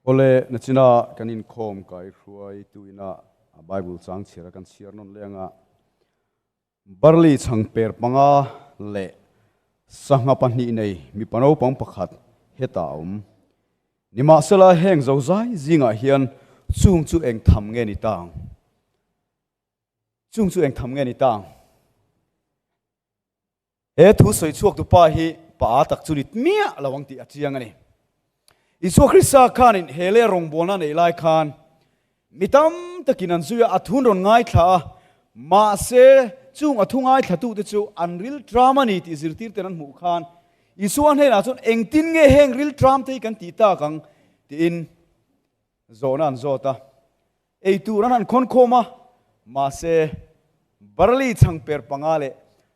Ole na china kanin khom kai ruai tuina Bible chang chira kan share non lenga barli chang per panga le sanga pani nei mi pano pang pakhat hetaum nima sala heng zo zai zinga hian chung chu eng tham nge ni tang chung chu eng tham nge ni tang e thu soi chuak tu pa hi pa tak chu nit mia lawang ti achiang ani Isu Krista khanin hele rong bona nei lai khan mitam takinan zuya athun ron ngai tha ma se chung athungai thatu te chu unreal drama ni ti zirtir tenan mu khan isu an he na chon engtin nge heng real dram te kan ti ta kang ti in zonan zota ei tu ran an khon khoma ma se barli chang per pangale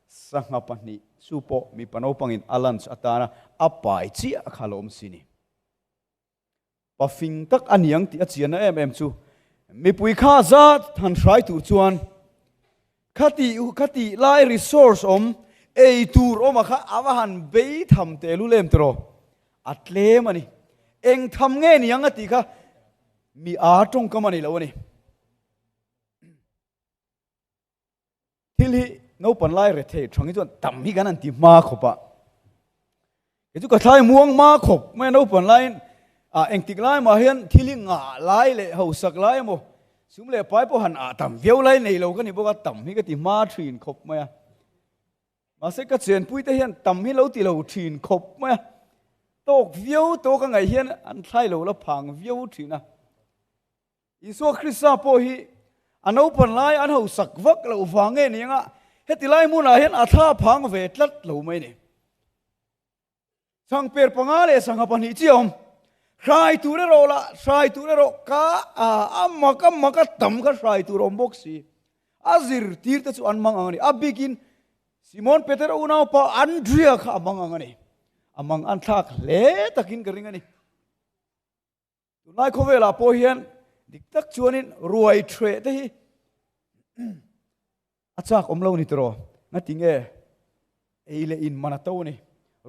sanga pani supo mi pano pangin alans atana apai chi akhalom sini Pafing tak aniang ti achian em chu mi pui kha za than try tur chuan khati lai resource ei tur kha awahan be tham te lu lem tro atle mani eng tham nge ni anga ti kha mi a tong kamani lo ni thil hi no pan lai re the thongi chuan tam hi ganan ti ma khopa ke chu ka thai muang ma khop me no pan lai eng tik lai ma hian thili nga lai le ho sak lai mo sum le pai po han tam veu lai nei lo ka ni boka tam hi ka ti ma thin khop ma se ka chen pui te hian tam hi lo ti lo thin khop ma tok veu to ka ngai hian an thlai lo la phang veu thina isu Krista po hi ano pan lai an ho sak vak lo wange ni nga heti lai mu na hian atha phang ve tlat lo mai ni sang per pangale sang pan hi chiom Try to the rolla, try to the roka, amaka tamka try to romboxi. Azir tirta to anmangani. A begin Simon Peter una pa Andrea ka amangani. Among antak le takin garingani. Tunai kovela po hian diktak chuanin ruai tre te hi. Achak omlo ni tro. Natinge eile in manatoni.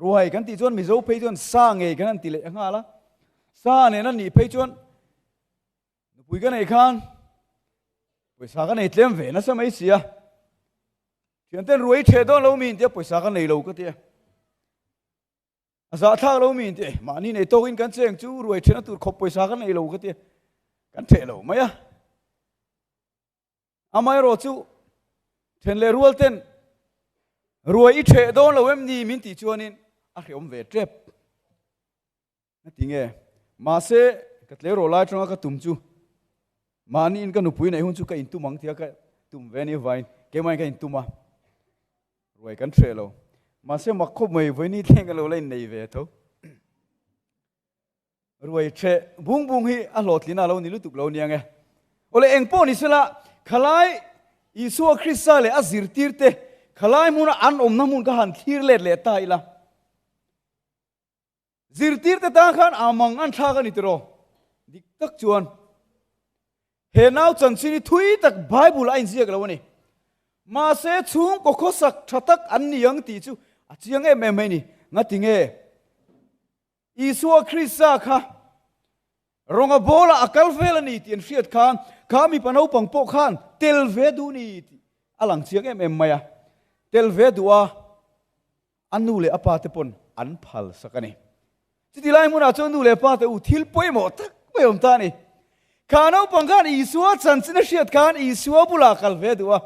Ruai kan ti chuan mizo pe chuan sange kan ti le ngala. Sa ne na ni pe chuan pui ka nei khan paisa ka nei tlem ve na samai sia thian ten ruai the don lo min te paisa ka nei lo ka te asa thak lo min te ma ni nei to in kan cheng chu ruai thena tur khop paisa ka nei lo ka te kan the lo maya amai ro chu then le rual ten ruai I the don lo em ni min ti chuanin a hriom ve trep na tinge ma se katle ro lai tronga ka tumchu mani in ka nupui nei hun chu ka intu mang thia ka tum veni vain ke mai ka intuma roi kan thelo ma se makho mai voini theng lo lai nei ve tho roi the bung hi a lot lina lo ni lu tuk lo niang e ole eng po ni sela khalai Isu Krista le azir tirte khalai mun an na mun ka han thir le ta ila Zirtir te ta khan amang an tha ka ni tro dik tak chuan he nau chan chini thui tak Bible ain ziak lo ni ma se chung ko khosak thatak an niang ti chu achiang em ni ngatinge Isu Krista kha ronga bola akal vel ni ti en fiat khan kami panau pang po khan tel ve du ni alang chiang em maya tel ve duwa anu le apa te pon an phal sakani Chiti lai muna chon nu le pa te u thil poi mo tak poi om ta ni khano pangkan Isua chansina shiat khan Isua bula kal ve duwa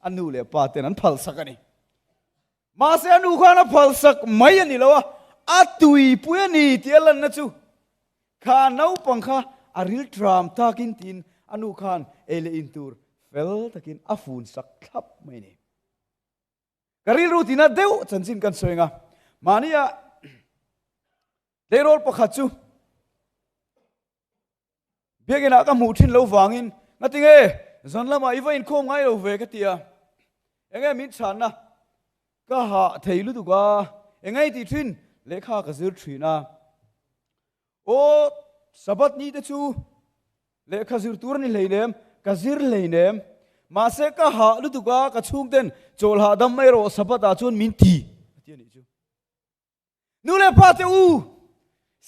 anu le pa te nan phal sakani ma se anu khana phal sak mai ani lawa atui pui ni tialan na chu khano pangkha aril tram takin tin anu khan ele intur fel takin afun sak thap mai ni karil rutina deu chansin kan soinga mania Derol pakhachu begena ka mu thin lo wangin natinge zanlama iwa in khom ngai lo ve ka tia enge min chan na ka ha theilu du ga engai ti thin lekha ka zir thina o sabat ni te chu lekha zir tur ni leinem ka zir leinem ma se ka ha lu du ga ka chung ten chol ha dam mai ro sabata chun min ti tia ni chu nu le pa te u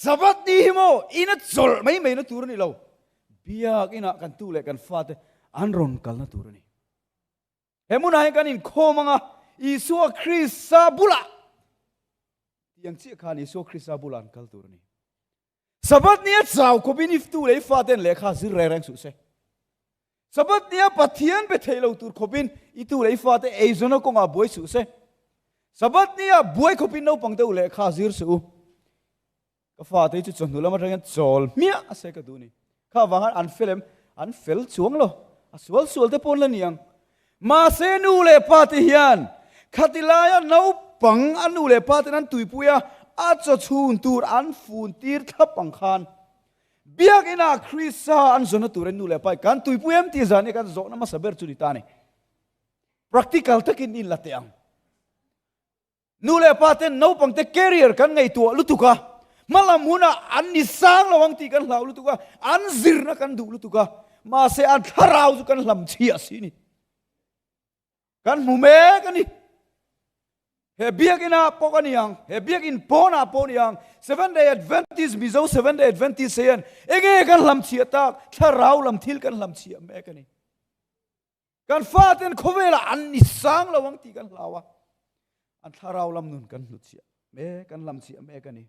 sabat ni mo ina chol mai mai na tur ni lo biak ina kan tu le kan fa te an ron kal na tur ni hemuna he kan in khomanga Isu Krista bula yang chi khan Isu Krista bulan kal tur ni sabat ni chau ko bin if tu le fa ten le kha zir re rang su se sabat ni pathian be thailo tur khobin itu le fa te ei zono ko nga boy su se sabat ni boy khopin no pang te le kha zir su ka fa te chu chon hula ma rang chol mia ase ka du ni kha wangan an fel chuang lo asual sual te pon la niang ma se nu le pa te hian khatilaya no pang anu le pa te nan tuipuya a cho chun tur an fun tir thap pang khan biak ina Krista an zona tur nu le pa kan tuipuyam ti zani kan zo na ma saber chu ni ta ni practical takin in la teang nu le pa te no pang te career kan ngai tu lutuka malam huna an ni sang lawang ti kan lau lutuka an zir na kan du lutuka ma se an tharau zu kan lam chi asini kan mume kan ni he biak ina pokaniang he biak in poniang 7-day Adventist mizo 7-day Adventist sean ege kan lam chi tak tharau lam thil kan lam chi me kan ni kan faten khovela an ni sang lawang ti kan lawa an tharau lam nun kan lu chi me kan lam chi me kan ni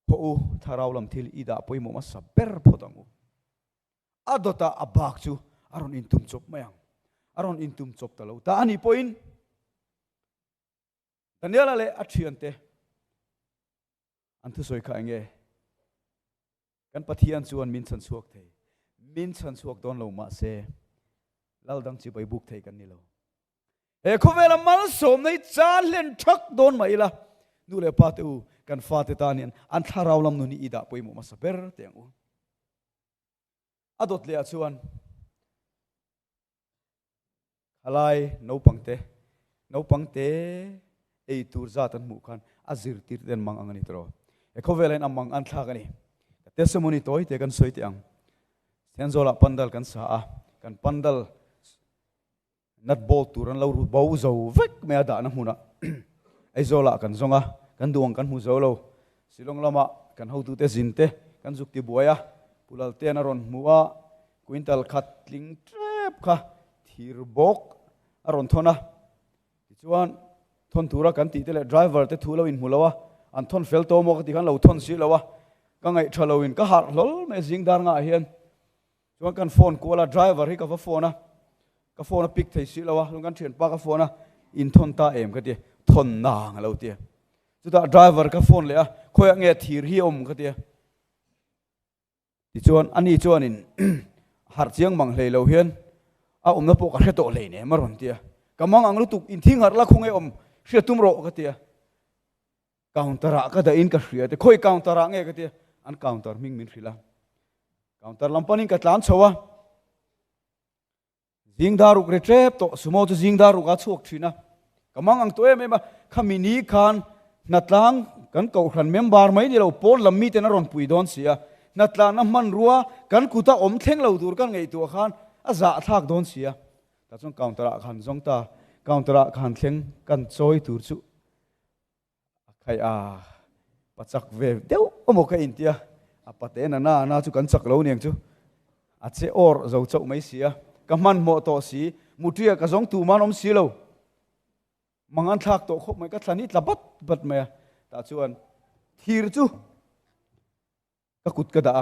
po tharau lam thil ida poimo ma saber photangu adota abak chu aron in tum chop mayang aron in tum chop talo ta ani point Daniel ale athiante anthu soi kha nge kan pathian chuan min chan suak thei min chan suak don lo ma se laldang chi bai buk thei kan ni lo e khovela mal som nei chan len thak don mai la nu le pa tu kan fa te tanian an tharau lam nu ni ida poimo ma saber teng u adot le chuan halai no pangte ei tur za tan mu khan azir tir den mang angani tro e khovelen amang an thla gani testimony toy te kan soi te ang senzola pandal kan sa a kan pandal nat bol turan lo ru bau zo vek me da na huna ei zola kan zonga kan duang kan hu zo lo silong lama kan ho tu te zin te kan zuk ti buaya pulal te na ron muwa quintal khat ling trep kha thir bok aron thona chuan thon tura kan ti te le driver te thulo in hulawa an thon fel to mo ka ti kan lo thon si lawa ka ngai thalo in ka har lol me jing dar nga hian chuan kan phone kola driver hi ka fa phone pick thei si lawa lung kan thian pa ka phone in thon ta em ka ti thon nang lo ti chu ta driver ka phone le a khoi nge thir hi om ka ti ti chuan ani chuan in har chiang mang hlei lo hian a om na po ka hreto le ne maron ti kamang ang lutuk in thing har la khunge om hria tum ro ka ti counter ka da in ka hria te khoi counter nge ka ti an counter ming min hrila counter lampanin ka tlan chowa jing daruk re trep to sumo chu jing daruk a chuak thina kamang ang to em em khamini khan natlang kan ko khan member mai ni lo pol lammi te na ron pui don sia natlang na man ruwa kan kuta om thleng lo dur kan ngei tu khan a za thak don sia ta chung counter khan zong ta counter khan thleng kan choi tur chu khai a pachak ve deu omo ka intia a pate na chu kan chak lo niang chu a che or zo chau mai sia ka man mo to si mutia ka zong tu man om si lo mangan thak to khop mai ka thlani tlabat bat me ta chuan thir chu ka kut ka da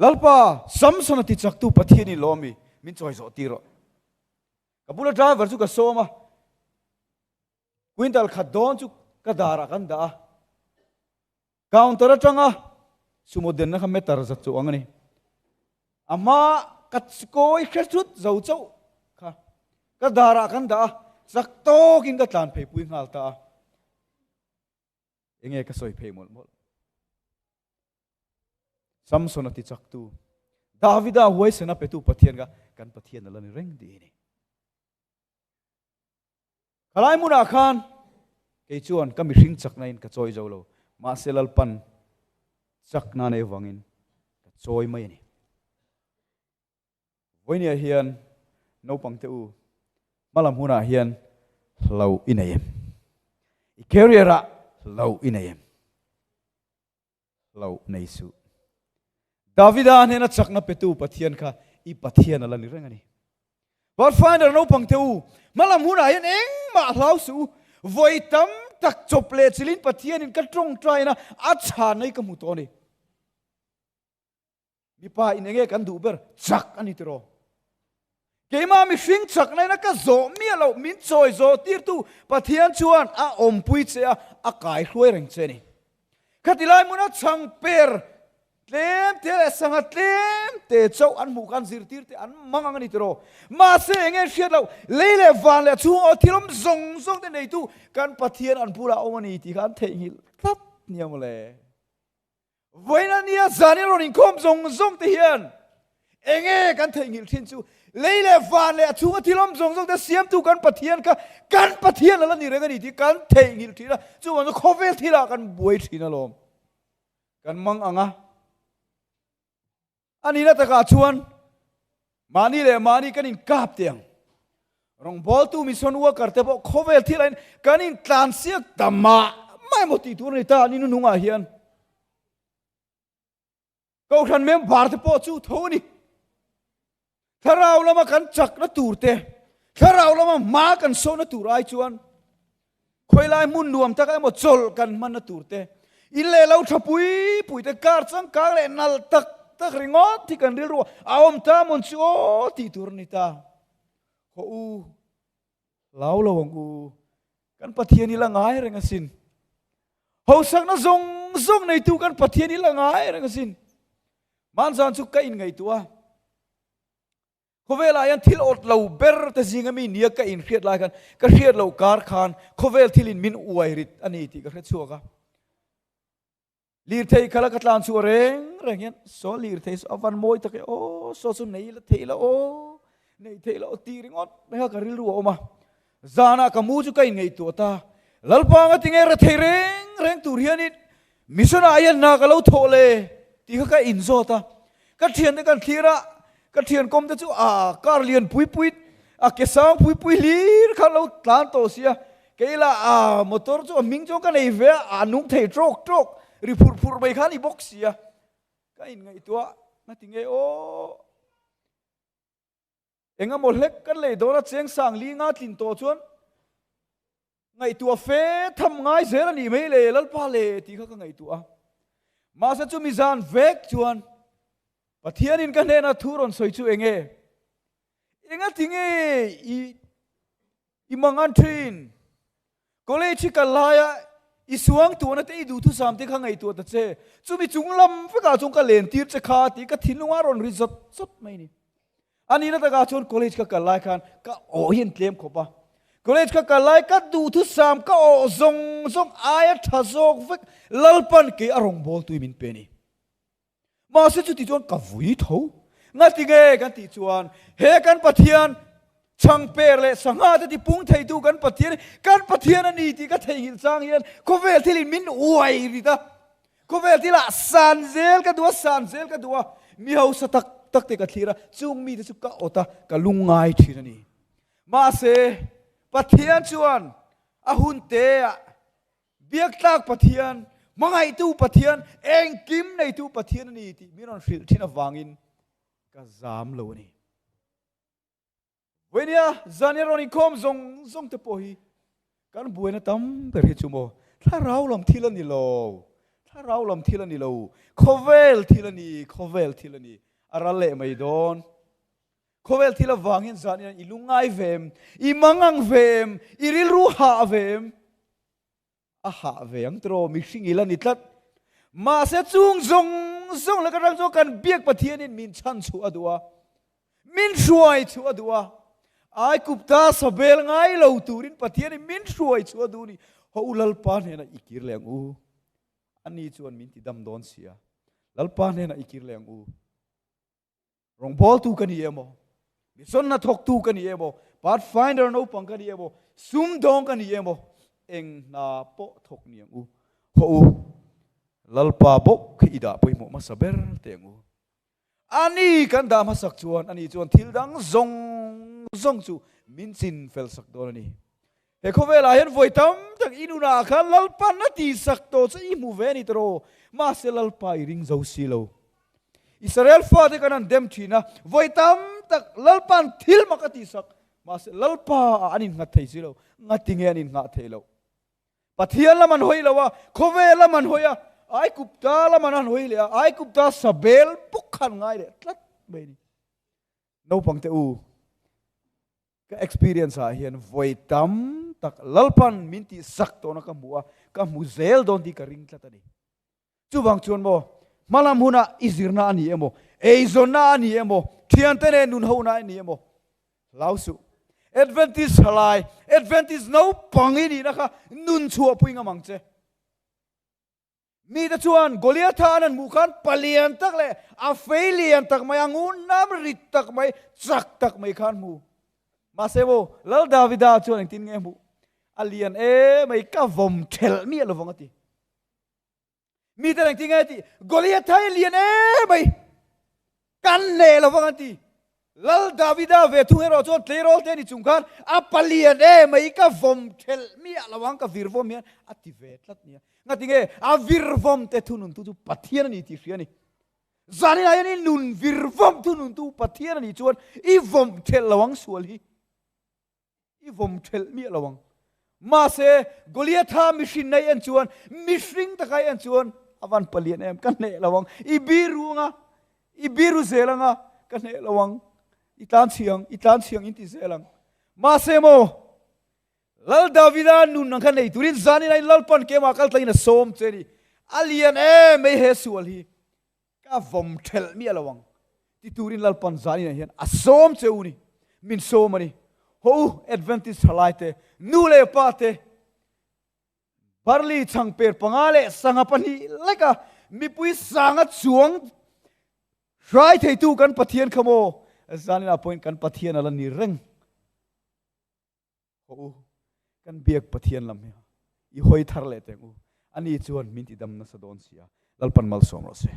lalpa samsona ti chak tu pathiani lomi min choi zo tiro kabula driver chu ka soma quintal khadon chu ka dara kan da counter atanga sumoden na khametar za chu angani ama katskoi khrut zo chau kha ka dara kan da sakto kin ka tlan phei pui ngal ta enge ka soi phei mol samson ati chak tu davida huai sena petu pathian ga kan pathian la ni reng di ni kalai muna khan ke chuan ka mi hring chak nain ka choi zo lo ma selal pan chak na nei wangin ka choi mai ni voinia hian no pangte u malam huna hian lo inayem i carriera lo inayem เราในสุดาวิดาเนี่ยนัดจักนับเปตูปะเทียนค่ะอีปะเทียนอะไรนี่เรื่องนี้วัดฟ้าเดินเราพังเทวมาลำหัวไหนเองมาเท้าสู่ไว้ตั้มตักจบเลจิลินปะเทียนนี่ก็ตรงใจนะอาชาในกมุตัวนี่มีป้าอินเองกันดูเบอร์จักอันนี้ตัวเกมามีฟิงจักในนักก็โจมีเรามินโจยโจตีร์ตูปะเทียนชวนอาอมปุยเสียอากายรวยแรงเจนี่ขัดที่ไรมุนัดช่างเปิร์เต็มเตะสังเต็มเตะเจ้าอันหมู่กันสิรตีร์เตอันมังอันนี้ตัวมาเสียงเงี้ยเชียดเราเล่เล่ฟันเล่ช่วงเอาที่ล้มซงแต่ในตู้การปะเทียนอันพูดเอาวันนี้ที่การเทงิลครับเนี่ยมาเลยวันนั้นเนี่ยจานี่เราหนิคมซงที่เฮียนเองกันเทงิลทิ้งจู่เล่เล่ฟันเล่ช่วงเอาที่ล้มซงแต่เสียมตู้การปะเทียนกันปะเทียนแล้วนี่เรื่องนี้ที่การเทงิลที่ละจู่วันนั้นคอเวลที่ละกันบวยที่นั่นลมกันมังอ่ะอันนี้นะตะกาชวนมานี่เลยมานี่กันอินกาบเตียงรองบอลตูมิสอนวัวกันแต่บอกเขาเวลที่ไรกันอินตานเสียกตมาไม่หมดที่ตัวนี้ตานี่นุ่งอาเฮียนก็ทันเมมบาร์ที่ปอจูเท่านี้ถ้าเราละมากันจักนัตูร์เตถ้าเราละมากันโซนัตูร์ไอชวนคอยไล่มุนรวมตะกันหมดจลกันมันนัตูร์เตอินเล่เราทับปุยแต่การสังการเล่นนัลตักตะกริงอที่กันเรียกว่าอามตามอนชิโอที่ตัวนี้ตาโอ้เล่าละวังกูกันปะเทียนี่ละง่ายเรื่องสินเขาสักน่ะซงในตัวกันปะเทียนี่ละง่ายเรื่องสินมันสันสุกกันไงตัวเขาเวลายันทิลอดเราเบอร์แต่จริงมีเนียกันเครียดลายกันก็เครียดเราการขานเขาเวลทิลินมินอวยริดอันนี้ที่ก็เครียดชัวกันลีร์เทย์ขลักตลานชัวเร่งเงี้ยโซลีร์เทย์อวันมวยตะเกโอโซสุนนี่ละเทย์ละโอนี่เทย์ละโอตีริงอดไม่ฮะการิลัวออกมาจานะกมูจุกันไงตัวตาลัลปังติงเอร์เทย์เร่งตัวเรียนิดมิสนายันนักเราโทเลที่เขาก็อินโซตาก็เทียนในการทีระก็เทียนกรมจะจู่การเรียนปุยเกษาปุยลีร์เขาเราตานโตเสียเกล้ามอเตอร์จู่มิงจู่กันไอเวนุงเทย์โจกรีพูดไปข้านี่บ็อกซี่อะก็อินไงตัวนั่นถึงไงโอเอ็งก็หมดเล็กกันเลยโดนเสียงสั่งลีงาตินโตชวนไงตัวเฟทำไงเสียนี่ไม่เลยแล้วพาเลยที่เขาก็ไงตัวมาสัจจุมิจานเวกชวนปะเทียนินกันเนี่ยนะทุรนสวยชูเอ็งก็ถึงไงอีมังอันทรินก็เลยชิกันลายอีสวงตัวนั้นที่ดูทุกสามที่ข้างในตัวตัดเจ้จู่มีจุงลำฟิกาจุงกันเลนตีร์จะขาดที่ก็ทิ้งลงอารมณ์ริซดไม่นี่อันนี้นะตะกาชนคอลเลจก็กันไล่กันก็โอ้เห็นเตรียมขบะคอลเลจก็กันไล่ก็ดูทุกสามก็โอ้ซงอายะทัศกฟิกลัลปันเกอารมณ์บอลตัวมินเป็นนี่มาเสียจุดที่จวนกับวิถีงั้นที่ไงกันที่จวนเฮกันปะเทียนช่างเปรเลยสังหารที่ปุ่งไทยดูกันปะเทียนนั่นนี่ที่ก็ไทยหินสร้างเฮียนเขาเวลที่ลินมินอวยดิตาเขาเวลที่ละสันเซลกันตัวมีเฮาสตักเตกันทีระจุงมีที่สุกก็อตากะลุงไงทีนั่นนี่มาเสปะเทียนชวนอาหุนเตะเบียกตากปะเทียนมังไอตู้ปะเทียนเองกิมในตู้ปะเทียนนั่นนี่ที่มีนอนฟิลที่น่ะวางินก็จามโลนี่วันนี้จานี่เรานี่คมซงเตปอฮีการบุญนะตั้มเปิดให้ชุโมถ้าเราลำทีละนี่โลโคเวลทีละนี่อะไรเละไม่โดนโคเวลทีละวางเงินจานี่อีลุงไงเวมอีมังงังเวมอีริลรูหาเวมหาเวมตรอมิชิงอีละนิดละมาเสจุงซงแล้วก็รังโจกันเบียกปะเทียนินมินชันชัวดัวมินช่วยชัวดัวไอ้กุบตาสเบลไงเราตูรินปะเทียนมินช่วยชัวดูนี่เขาอุลลปานเห็นอีกิรแรงอันนี้ชวนมินติดำโดนเสียลลปานเห็นอีกิรแรงรองบอลตูกันนี่เอโมมิสนนัทกตูกันนี่เอโมพาร์ทไฟนเดอร์โนปังกันนี่เอโมซุ่มดองกันนี่เอโมเอ็งนาโปทกนี่เขาลลปาบกขีดาไปหมดมาสเบลเตียงอันนี้กันดามาสักชวนอันนี้ชวนทิลดังซงจูมินซินเฟลสักโดนนี่ he kho ve la hen voi tam tak inuna khan lalpan na ti sak to cha I mu ve ni tro ma se lalpa I ring zo si lo Israel fa de kanan dem thina voi tam tak lalpan thil makati sak ma se lalpa anin nga thei si lo nga tinge anin nga thei lo pathian la man hoi lawa kho ve la man hoya ai kupta la man hoi le ai kupta sabel pukhan ngai le tlat be ni no pang te u ka experience a hian voi tam tak lalpan minti sak to na ka muwa ka muzel don di ka ring tlat ani chu bang chuan mo malam huna izirna ani emo eizona ani emo Khiangte ne nun ho na ani emo lausu Adventist halai Adventist no pangi ni na kha nun chua puinga mangche mi ta chuan Goliath an mukhan palian tak le a failian tak mai angun nam rit tak mai chak tak mai khan mu ma sebo lal Davida chuan tin nge mu alian mai ka vom thel mi lo wangati mi ta tin nge ti Goliath alian mai kan ne lo wangati lal Davida ve thunge ro chon tlerol te ni chungkhan a palian mai ka vom thel mi lawang ka virvom mi ati ve tlat ni ngatinge a virvom te thunun tu pathian ni ti hriani zani ai ni nun virvom thunun tu pathian ni chuan I vom thel lawang sual hi I vom thel mi lawang ma se Goliath mission nei an chuan mishring takai an chuan awan palian em kan ne lawang I biru zelanga kan ne lawang itlan siang inti zelang ma se mo lal Davida nun nang kan nei turin zani nai lalpan ke ma kal tain som cheni alian mai he sual hi ka vom thel mi alawang ti turin lalpan zani na hian a som cheuni min som ani ho Adventist halaite nu le pate barli chang per pangale sangapani leka mi pui sanga chuang rai thei tu kan pathian khamo zani na point kan pathian ala ni reng ho kan biak pathian lam I hoi thar le teng u ani chuan min ti dam na sadon sia lalpan mal som ro se